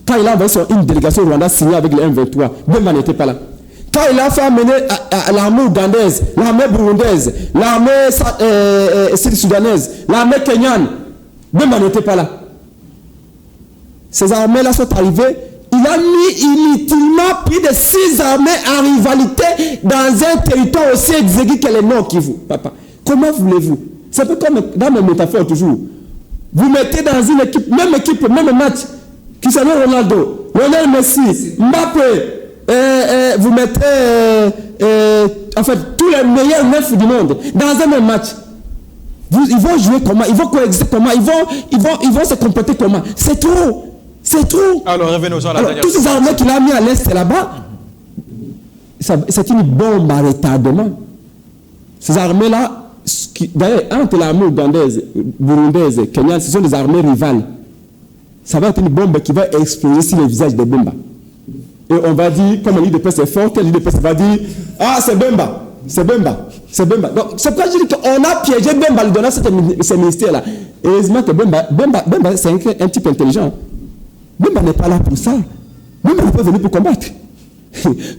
E: quand il a envoyé une délégation au Rwanda signée avec le M23, Bemba n'était pas là. Quand il a fait amener l'armée ougandaise, l'armée burundaise, l'armée sud-soudanaise, l'armée kenyane, Bemba n'était pas là. Ces armées-là sont arrivées. Il a mis inutilement plus de 6 armées en rivalité dans un territoire aussi exigu que le Nord Kivu. Papa, comment voulez-vous? C'est un peu comme dans mes métaphores toujours. Vous mettez dans une équipe, même match, Cristiano Ronaldo, Lionel Messi, Mbappé, vous mettez en fait tous les meilleurs 9 du monde dans un même match. Ils vont jouer comment? Ils vont coexister comment? Ils vont se compléter comment? C'est trop. C'est trop.
A: Alors, revenons à la dernière.
E: Tous ces armées qu'il a mis à l'est là-bas, c'est une bombe à retardement. Ces armées-là, d'ailleurs, entre l'armée ougandaise, burundaise, kenyane, ce sont des armées rivales. Ça va être une bombe qui va exploser sur le visage de Bemba. Et on va dire, comme l'île de presse est forte, l'île de presse va dire, ah, c'est Bemba, c'est Bemba, c'est Bemba. Donc, c'est pourquoi je dis qu'on a piégé Bemba, lui donnant ce ministère-là. Heureusement que Bemba c'est un type intelligent. Bemba n'est pas là pour ça. Bemba n'est pas venu pour combattre.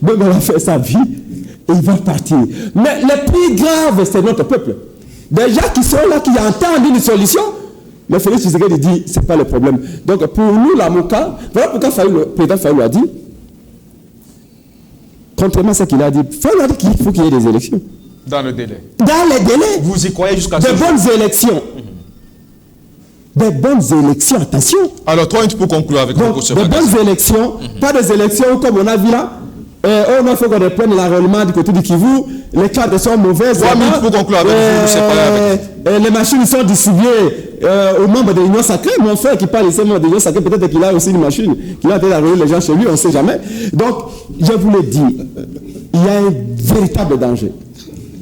E: Bemba va faire sa vie et il va partir. Mais le plus grave, c'est notre peuple. Des gens qui sont là, qui entendent une solution, mais Félix Tshisekedi dit, ce n'est pas le problème. Donc pour nous, la Mouka, voilà pourquoi le président Fayou a dit, contrairement à ce qu'il a dit, Fayou a dit qu'il faut qu'il y ait des élections.
A: Dans le délai.
E: Dans les délais.
A: Vous y croyez jusqu'à
E: ce jour? Des bonnes élections. Des bonnes élections, attention.
A: Alors, 3 minutes pour conclure avec vous.
E: Des bonnes élections, pas des élections comme on a vu là. Il faut qu'on reprenne l'enrôlement du côté du Kivu. Les cartes sont mauvaises.
A: 3 minutes pour conclure avec vous.
E: Les machines sont distribuées aux membres de l'Union Sacrée. Mon frère qui parle ici, membre de l'Union Sacrée, peut-être qu'il a aussi une machine, qu'il a peut-être enrôler les gens chez lui, on ne sait jamais. Donc, je vous le dis, il y a un véritable danger.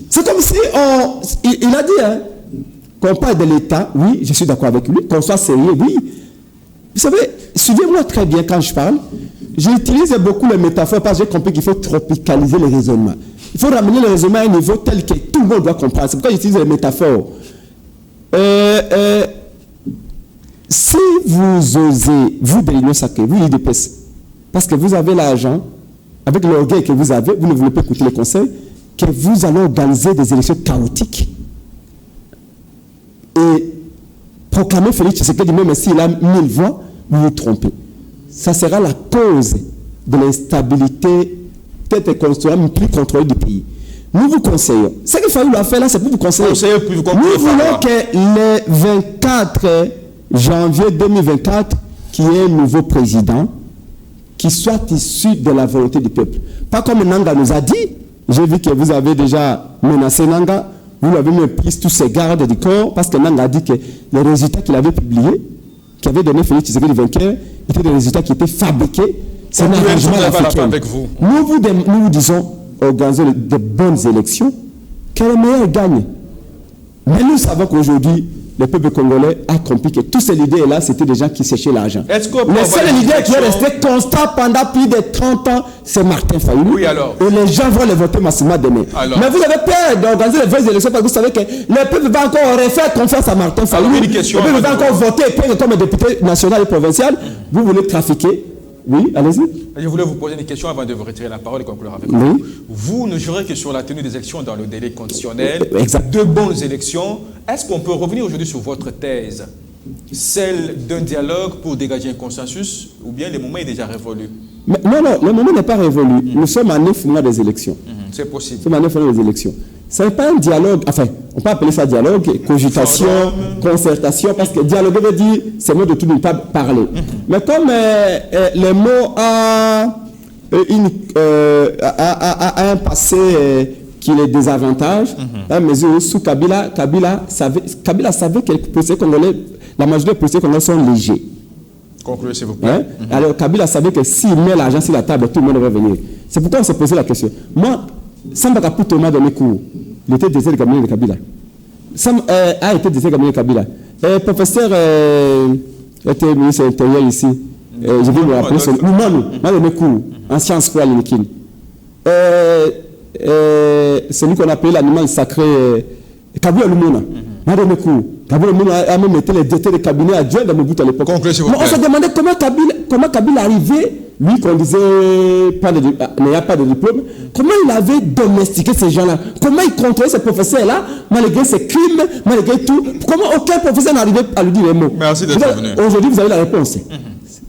E: C'est comme si il a dit, hein, qu'on parle de l'État, oui, je suis d'accord avec lui, qu'on soit sérieux, oui. Vous savez, suivez-moi très bien quand je parle. J'utilise beaucoup les métaphores parce que j'ai compris qu'il faut tropicaliser les raisonnements. Il faut ramener le raisonnement à un niveau tel que tout le monde doit comprendre. C'est pourquoi j'utilise les métaphores. Si vous osez, vous de l'Union Sacrée, vous l'IDPS, parce que vous avez l'argent, avec l'orgueil que vous avez, vous ne voulez pas écouter les conseils, que vous allez organiser des élections chaotiques. Et proclamer Félix Tshisekedi, même s'il a 1000 voix, vous vous trompez. Ça sera la cause de l'instabilité, peut-être construire plus contrôlée du pays. Nous vous conseillons. Ce qu'il fallait faire là, c'est pour vous conseiller. Nous voulons que le 24 janvier 2024, qu'il y ait un nouveau président qui soit issu de la volonté du peuple. Pas comme Nanga nous a dit. J'ai vu que vous avez déjà menacé Nanga. Vous avez même pris tous ces gardes du corps parce que Nanga a dit que les résultats qu'il avait publiés, qui avait donné Félix Tshisekedi vainqueur, étaient des résultats qui étaient fabriqués. C'est un arrangement africain. Nous vous disons, organisons de bonnes élections, que les meilleurs gagnent. Mais nous savons qu'aujourd'hui, le peuple congolais a compris que tous ces leaders-là, c'était des gens qui cherchaient l'argent.
A: Est-ce qu'on peut
E: Le
A: avoir
E: seul
A: une
E: leader qui est
A: réflexion?
E: resté constant pendant plus de 30 ans, c'est Martin Fayulu.
A: Oui, alors.
E: Et les gens vont le voter massivement demain.
A: Alors.
E: Mais vous avez peur d'organiser les vraies élections parce que vous savez que le peuple va encore refaire confiance à Martin Fayulu.
A: une question
E: Le peuple
A: avant
E: va
A: de-
E: encore voter et prendre comme député national et provincial. Vous voulez trafiquer? Oui, allez-y.
A: Je voulais vous poser une question avant de vous retirer la parole et conclure avec
E: Oui.
A: vous. Vous ne jurez que sur la tenue des élections dans le délai conditionnel,
E: Exact.
A: de bonnes élections. Est-ce qu'on peut revenir aujourd'hui sur votre thèse, celle d'un dialogue pour dégager un consensus, ou bien le moment est déjà révolu?
E: Mais non, le moment n'est pas révolu. Nous sommes à 9 mois des élections.
A: C'est possible.
E: Nous sommes à 9 mois des élections. Ce n'est pas un dialogue, enfin, on peut appeler ça dialogue, cogitation, concertation, parce que dialogue veut dire, c'est mot de tout ne pas parler. Mais comme les mots a un passé qui les désavantage, à mesure où sous Kabila savait que les policiers congolais, la majorité des policiers congolais sont légers.
A: Concluez, s'il vous plaît.
E: Hein? Alors Kabila savait que s'il met l'argent sur la table, tout le monde va venir. C'est pourquoi on s'est posé la question. Moi, Samba Kaputo m'a donné cours. Il était désert de cabinet de Kabila. Sam a été désert de cabinet de Kabila. Professeur était ministre de l'Intérieur ici. Je vais me rappeler. Moumanou m'a donné cours en sciences quoi à l'Unikin. Celui qu'on appelait l'animal sacré, Kabila Lumuna, m'a donné cours. Kabila Lumuna a même été le directeur de cabinet adjoint dans Mobutu à l'époque.
A: Concluez, s'il vous
E: Mais on
A: plaît.
E: se demandait comment Kabila arrivait, lui qu'on disait n'ayant pas de diplôme, comment il avait domestiqué ces gens-là, comment il contrôlait ces professeurs-là, malgré ses crimes, malgré tout, comment aucun professeur n'arrivait à lui dire les mots.
A: Merci d'être venu.
E: Aujourd'hui, vous avez la réponse.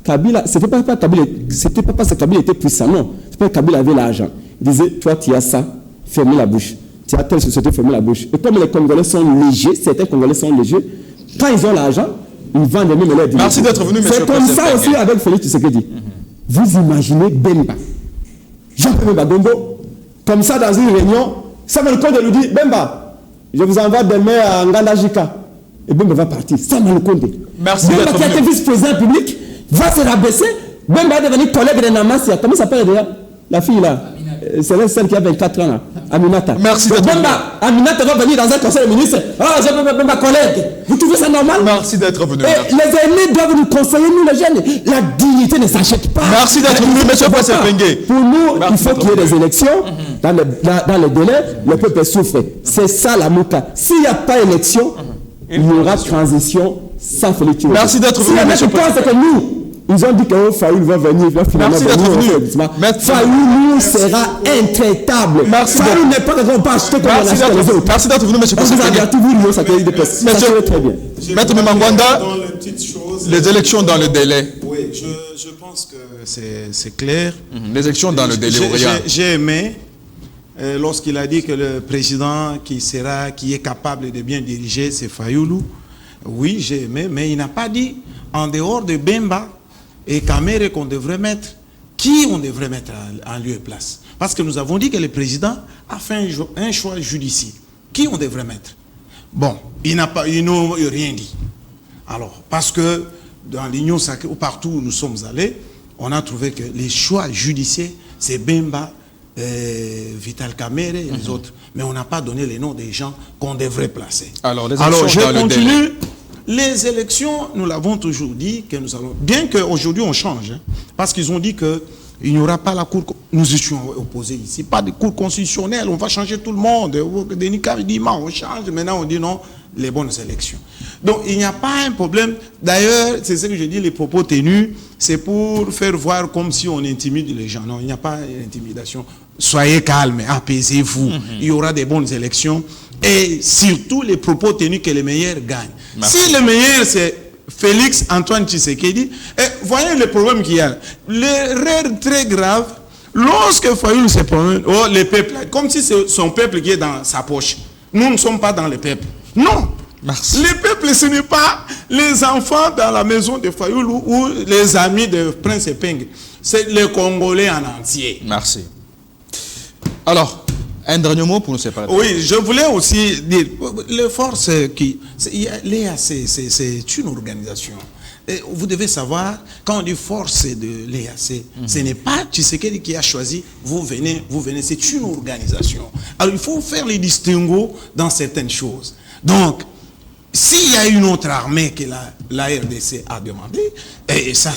E: Kabila, c'était pas parce que Kabila était puissant, non. C'est pas que Kabila avait l'argent. Il disait, toi, tu as ça, fermez la bouche. Tu as telle société, fermez la bouche. Et comme les Congolais sont légers, certains Congolais sont légers, quand ils ont l'argent, ils vendent même leur dignité.
A: Merci d'être venu, monsieur
E: C'est comme ça
A: Professeur
E: aussi
A: Bengue.
E: avec Félix Tshisekedi. Vous imaginez Bemba, Jean-Pierre Bagombo, comme ça dans une réunion, Samuel Konde lui dit, Bemba, je vous envoie demain à Ngandajika. Et Bemba va partir. Samuel Konde.
A: Merci
E: Bemba
A: d'être
E: qui a été
A: venu.
E: vice-président public va se rabaisser. Bemba est devenu collègue de Namassia. Comment s'appelle déjà la fille là? C'est celle qui a 24 ans là. Aminata.
A: Merci
E: Donc,
A: d'être
E: Bemba, Aminata va venir dans un conseil de ministres. Ah, j'ai Bemba collègue. Vous trouvez ça normal?
A: Merci d'être venu.
E: Et les aînés doivent nous conseiller, nous les jeunes. La dignité ne s'achète pas.
A: Merci d'être venu, monsieur Professeur Bengue.
E: Pour nous,
A: Merci
E: il faut
A: d'être
E: qu'il y ait
A: venu.
E: des élections. Dans le délai, le peuple souffre. C'est ça la mouka. S'il n'y a pas d'élection, il y aura transition sans Félix.
A: Merci d'être venu,
E: Si la
A: monsieur
E: méthode, c'est que nous, ils ont dit que Fayoul va venir. Il va finalement
A: Merci d'être
E: venir,
A: venu.
E: on fait doucement.
A: Merci.
E: Fayoul sera intraitable.
A: Merci
E: Fayoul n'est pas quelqu'un qu'on peut acheter comme on achète les autres.
A: Merci d'être venu, monsieur
E: On vous
A: Professeur
E: a
A: Bengue.
E: gâté, vous, ça fait des personnes. Ça
A: Monsieur-
E: serait très bien.
A: Maître Memangwanda,
B: Dans les petites choses,
A: les élections dans le délai.
B: oui, je pense que c'est clair.
A: Les élections dans le délai, ou rien.
B: J'ai aimé lorsqu'il a dit que le président qui est capable de bien diriger, c'est Fayoulou. Oui, j'ai aimé, mais il n'a pas dit en dehors de Bemba et Kamere qu'on devrait mettre, qui on devrait mettre en lieu et place. Parce que nous avons dit que le président a fait un choix judiciaire. Qui on devrait mettre? Bon, ils n'ont rien dit. Alors, parce que dans l'Union sacrée, ou partout où nous sommes allés, on a trouvé que les choix judiciaires, c'est Bemba, Vital Kamere et les autres. Mais on n'a pas donné les noms des gens qu'on devrait placer.
A: Alors, les élections
B: je
A: dans le
B: continue.
A: délai.
B: Les élections, nous l'avons toujours dit, que nous allons... Bien qu'aujourd'hui on change, hein, parce qu'ils ont dit qu'il n'y aura pas la cour... Nous étions opposés ici, pas de cour constitutionnelle, on va changer tout le monde. Denis Kabila, on change, maintenant on dit non, les bonnes élections. Donc il n'y a pas un problème. D'ailleurs, c'est ce que je dis, les propos tenus, c'est pour faire voir comme si on intimide les gens. Non, il n'y a pas d'intimidation. Soyez calmes, apaisez-vous. Il y aura des bonnes élections. Et surtout, les propos tenus que les meilleurs gagnent.
A: Merci.
B: Si le meilleur, c'est Félix Antoine Tshisekedi, voyez le problème qu'il y a. L'erreur très grave, lorsque Fayoul se promène, oh, le peuple, comme si c'est son peuple qui est dans sa poche. Nous ne sommes pas dans le peuple. Non.
A: Merci.
B: Le peuple, ce n'est pas les enfants dans la maison de Fayoul ou les amis de Prince Epeng. C'est les Congolais en entier.
A: Merci. Alors, un dernier mot pour nous séparer.
B: Oui, je voulais aussi dire, les forces qui... L'EAC, c'est une organisation. Et vous devez savoir, quand on dit force de l'EAC, ce n'est pas Tshisekedi qui a choisi, vous venez, c'est une organisation. Alors il faut faire les distinguos dans certaines choses. Donc, s'il y a une autre armée que la RDC a demandé, et ça,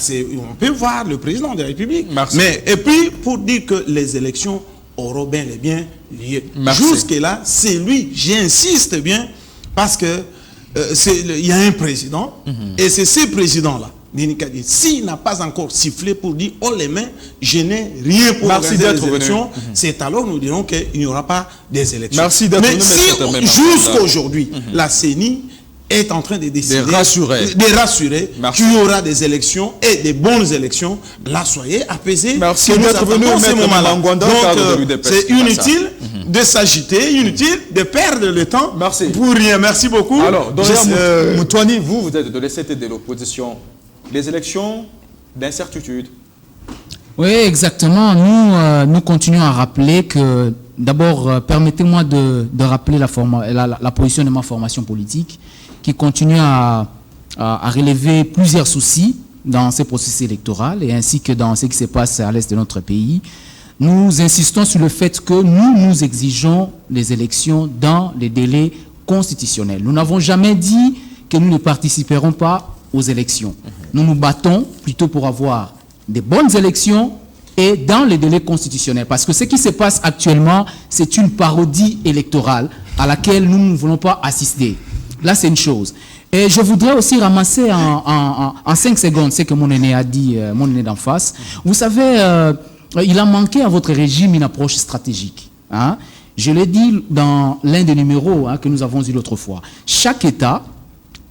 B: on peut voir le président de la République.
A: Merci.
B: Mais, et puis, pour dire que les élections auront bel et bien lieu. Jusque-là, c'est lui, j'insiste bien, parce que il y a un président, et c'est ce président-là, s'il n'a pas encore sifflé pour dire « Oh les mains, je n'ai rien pour organiser les élections », c'est alors nous dirons qu'il n'y aura pas des élections.
A: Merci d'être
B: mais si jusqu'à aujourd'hui, la CENI est en train de décider, de rassurer qu'il y aura des élections et des bonnes élections, là, soyez apaisés.
A: Merci d'être venu,
B: donc, c'est inutile de s'agiter, inutile de perdre le temps pour rien. Merci beaucoup.
A: Alors, Moutouani, vous êtes de l'ECT de l'opposition. Les élections d'incertitude.
C: Oui, exactement. Nous continuons à rappeler que, d'abord, permettez-moi de rappeler la position de ma formation politique, qui continue à relever plusieurs soucis dans ces processus électoraux et ainsi que dans ce qui se passe à l'est de notre pays. Nous insistons sur le fait que nous exigeons les élections dans les délais constitutionnels. Nous n'avons jamais dit que nous ne participerons pas aux élections. Nous nous battons plutôt pour avoir des bonnes élections et dans les délais constitutionnels. Parce que ce qui se passe actuellement, c'est une parodie électorale à laquelle nous ne voulons pas assister. Là, c'est une chose. Et je voudrais aussi ramasser en 5 secondes ce que mon aîné a dit, mon aîné d'en face. Vous savez, il a manqué à votre régime une approche stratégique. Hein? Je l'ai dit dans l'un des numéros que nous avons eu l'autre fois. Chaque État,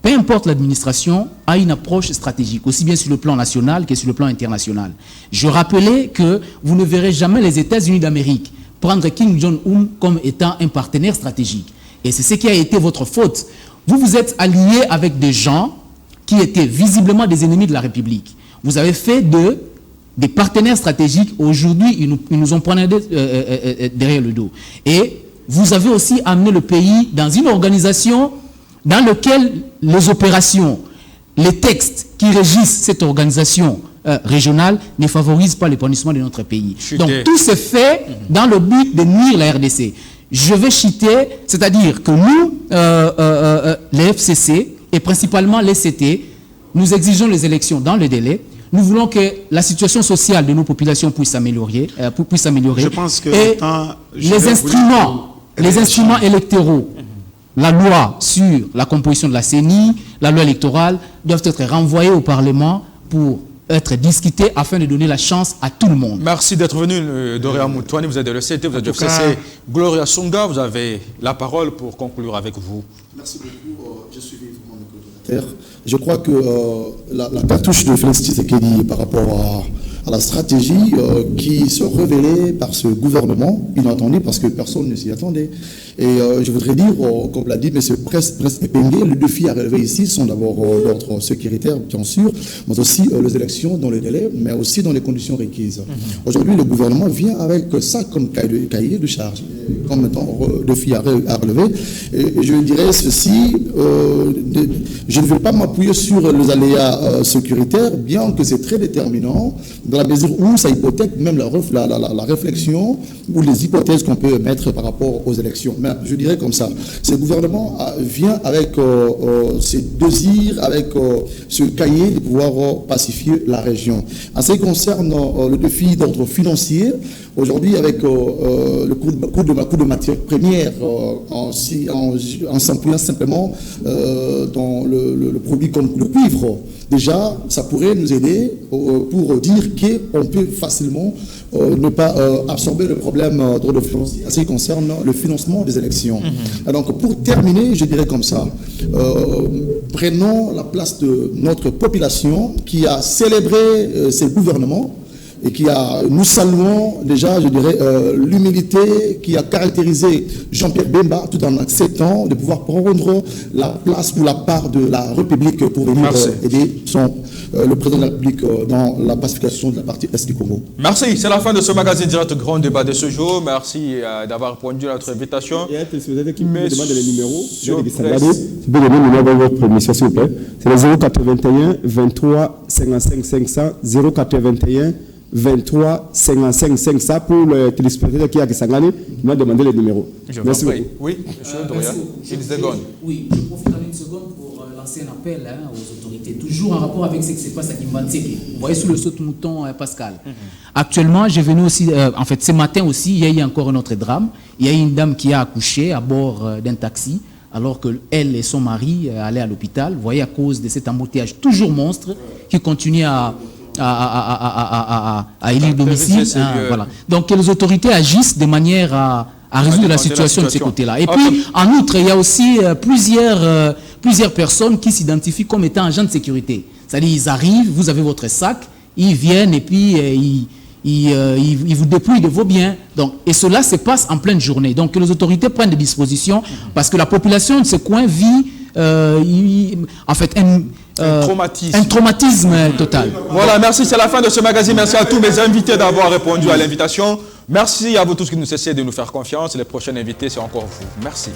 C: peu importe l'administration, a une approche stratégique, aussi bien sur le plan national que sur le plan international. Je rappelais que vous ne verrez jamais les États-Unis d'Amérique prendre Kim Jong-un comme étant un partenaire stratégique. Et c'est ce qui a été votre faute. Vous vous êtes alliés avec des gens qui étaient visiblement des ennemis de la République. Vous avez fait des partenaires stratégiques. Aujourd'hui, ils nous ont poignardé derrière le dos. Et vous avez aussi amené le pays dans une organisation dans laquelle les opérations, les textes qui régissent cette organisation régionale ne favorisent pas l'épanouissement de notre pays. Donc tout se fait dans le but de nuire la RDC. Je vais citer, c'est-à-dire que nous, les FCC et principalement les CT, nous exigeons les élections dans le délai. Nous voulons que la situation sociale de nos populations puisse s'améliorer.
B: Je pense que
C: les instruments électoraux, la loi sur la composition de la CENI, la loi électorale, doivent être renvoyés au Parlement pour être discutés afin de donner la chance à tout le monde.
A: Merci d'être venu, Doria Moutouani. Vous êtes de l'ECT, vous êtes de FCC. Gloria Songa, vous avez la parole pour conclure avec vous.
D: Merci beaucoup. Je suis vraiment le coordinateur. Je crois que la cartouche de Félix Tshisekedi par rapport à la stratégie qui se révélait par ce gouvernement, inattendu parce que personne ne s'y attendait. Et je voudrais dire, comme l'a dit M. Presse-Epengue, le défi à relever ici sont d'abord l'ordre sécuritaire, bien sûr, mais aussi les élections dans les délais, mais aussi dans les conditions requises. Aujourd'hui, le gouvernement vient avec ça comme cahier de charge, comme étant défi à relever. Et je dirais ceci, je ne vais pas m'appuyer sur les aléas sécuritaires, bien que c'est très déterminant, dans la mesure où ça hypothèque même la réflexion ou les hypothèses qu'on peut mettre par rapport aux élections. Mais je dirais comme ça, ce gouvernement vient avec ses désirs, avec ce cahier de pouvoir pacifier la région. En ce qui concerne le défi d'ordre financier, aujourd'hui avec le coût de matières premières, en s'appuyant simplement dans le produit comme le cuivre, déjà, ça pourrait nous aider pour dire qu'on peut facilement ne pas absorber le problème d'ordre financier en ce qui concerne le financement des élections. Donc, pour terminer, je dirais comme ça, prenons la place de notre population qui a célébré ces gouvernements et nous saluons déjà, je dirais, l'humilité qui a caractérisé Jean-Pierre Bemba tout en acceptant de pouvoir prendre la place ou la part de la République pour venir aider le président de la République dans la pacification de la partie est du Congo.
A: Merci, c'est la fin de ce magazine direct grand débat de ce jour. Merci d'avoir répondu à notre invitation.
E: Il y a un téléspectateur qui me demande les numéros. Je peux donner le numéro de votre émission, s'il vous plaît. C'est le 081 23 55 500 081 23 55 5. Ça pour le téléspectateur qui a Kisangani, qui m'a demandé les numéros.
A: Merci beaucoup. Oui, monsieur Doria. Une seconde.
C: Oui, je profite en une seconde pour lancer un appel aux autorités, toujours en rapport avec ce qui se passe à Kimbanseke. Vous voyez sur le saut-mouton, Pascal. Actuellement, je venais aussi, en fait, ce matin aussi, il y a eu encore un autre drame. Il y a eu une dame qui a accouché à bord d'un taxi, alors qu'elle et son mari allaient à l'hôpital. Vous voyez, à cause de cet embouteillage toujours monstre qui continue à élire domicile. Voilà. Donc, que les autorités agissent de manière à résoudre la situation de ces côtés-là. Et puis, en outre, il y a aussi plusieurs personnes qui s'identifient comme étant agents de sécurité. C'est-à-dire, ils arrivent, vous avez votre sac, ils viennent et puis ils vous dépouillent de vos biens. Donc, et cela se passe en pleine journée. Donc, que les autorités prennent des dispositions parce que la population de ce coin vit en fait un traumatisme total.
A: Voilà, merci. C'est la fin de ce magazine. Merci à tous mes invités d'avoir répondu à l'invitation. Merci à vous tous qui nous cessez de nous faire confiance. Les prochains invités, c'est encore vous. Merci.